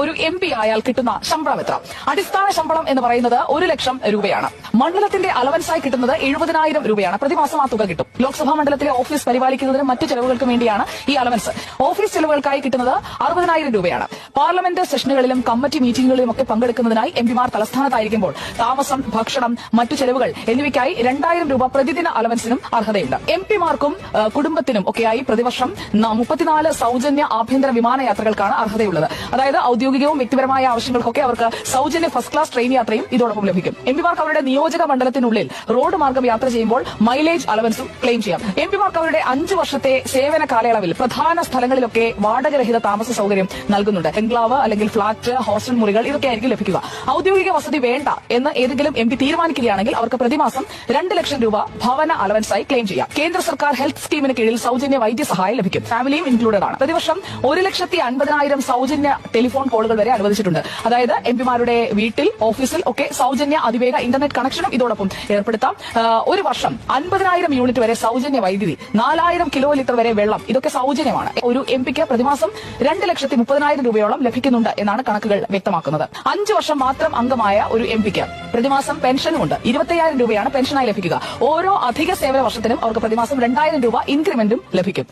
ഒരു MP ആയാൽ കിട്ടുന്ന ശമ്പളം എത്ര? അടിസ്ഥാന ശമ്പളം എന്ന് പറയുന്നത് 1 ലക്ഷം രൂപയാണ്. മണ്ഡലത്തിന്റെ അലവൻസായി കിട്ടുന്നത് 70,000 രൂപയാണ്. പ്രതിമാസം ആ തുക കിട്ടും. ലോക്സഭാ മണ്ഡലത്തിലെ ഓഫീസ് പരിപാലിക്കുന്നതിനും മറ്റു ചെലവുകൾക്കും വേണ്ടിയാണ് ഈ അലവൻസ്. ഓഫീസ് ചെലവുകൾക്കായി കിട്ടുന്നത് 60,000 രൂപയാണ്. പാർലമെന്റ് സെഷനുകളിലും കമ്മിറ്റി മീറ്റിംഗുകളിലും ഒക്കെ പങ്കെടുക്കുന്നതിനായി MP-മാർ തലസ്ഥാനത്തായിരിക്കുമ്പോൾ താമസം, ഭക്ഷണം, മറ്റു ചെലവുകൾ എന്നിവയ്ക്കായി 2,000 രൂപ പ്രതിദിന അലവൻസിനും അർഹതയുണ്ട്. MP-മാർക്കും കുടുംബത്തിനും ഒക്കെയായി പ്രതിവർഷം 34 സൗജന്യ ആഭ്യന്തര വിമാനയാത്രകൾക്കാണ് അർഹതയുള്ളത്. അതായത് ഔദ്യോഗികവും വ്യക്തിപരമായ ആവശ്യങ്ങൾക്കൊക്കെ അവർക്ക് സൗജന്യ ഫസ്റ്റ് ക്ലാസ് ട്രെയിൻ യാത്രയും ഇതോടൊപ്പം ലഭിക്കും. MP-മാർക്ക് അവരുടെ നിയോജക മണ്ഡലത്തിനുള്ളിൽ റോഡ് മാർഗം യാത്ര ചെയ്യുമ്പോൾ മൈലേജ് അലവൻസും ക്ലെയിം ചെയ്യാം. MP-മാർക്ക് അവരുടെ 5 വർഷത്തെ സേവന കാലയളവിൽ പ്രധാന സ്ഥലങ്ങളിലൊക്കെ വാടകരഹിത താമസ സൗകര്യം നൽകുന്നുണ്ട്. ബംഗ്ലാവ് അല്ലെങ്കിൽ ഫ്ളാറ്റ്, ഹോസ്റ്റൽ മുറികൾ ഇതൊക്കെ ആയിരിക്കും ലഭിക്കുക. ഔദ്യോഗിക വസതി വേണ്ട എന്ന് ഏതെങ്കിലും MP തീരുമാനിക്കുകയാണെങ്കിൽ അവർക്ക് പ്രതിമാസം 2 ലക്ഷം രൂപ ഭവന അലവൻസായി ക്ലെയിം ചെയ്യാം. കേന്ദ്ര സർക്കാർ ഹെൽത്ത് സ്കീമിന് കീഴിൽ സൗജന്യ വൈദ്യസഹായം ലഭിക്കും. ഫാമിലിയും ഇൻക്ലൂഡഡ് ആണ്. പ്രതിവർഷം 1,50,000 സൗജന്യ ടെലിഫോൺ കോളുകൾ വരെ അനുവദിച്ചിട്ടുണ്ട്. അതായത് MP-മാരുടെ വീട്ടിൽ, ഓഫീസിൽ ഒക്കെ സൗജന്യ അതിവേഗ ഇന്റർനെറ്റ് കണക്ഷനും ഇതോടൊപ്പം ഏർപ്പെടുത്താം. ഒരു വർഷം 50,000 യൂണിറ്റ് വരെ സൗജന്യ വൈദ്യുതി, 4,000 കിലോ ലിറ്റർ വരെ വെള്ളം, ഇതൊക്കെ സൗജന്യമാണ്. ഒരു MP-ക്ക് പ്രതിമാസം 2,30,000 രൂപയോളം ലഭിക്കുന്നുണ്ട് എന്നാണ് കണക്കുകൾ വ്യക്തമാക്കുന്നത്. 5 വർഷം മാത്രം അംഗമായ ഒരു MP-ക്ക് പ്രതിമാസം പെൻഷനുമുണ്ട്. 25,000 രൂപയാണ് പെൻഷനായി ലഭിക്കുക. ഓരോ അധിക സേവന വർഷത്തിനും അവർക്ക് പ്രതിമാസം 2,000 രൂപ ഇൻക്രിമെന്റും ലഭിക്കും.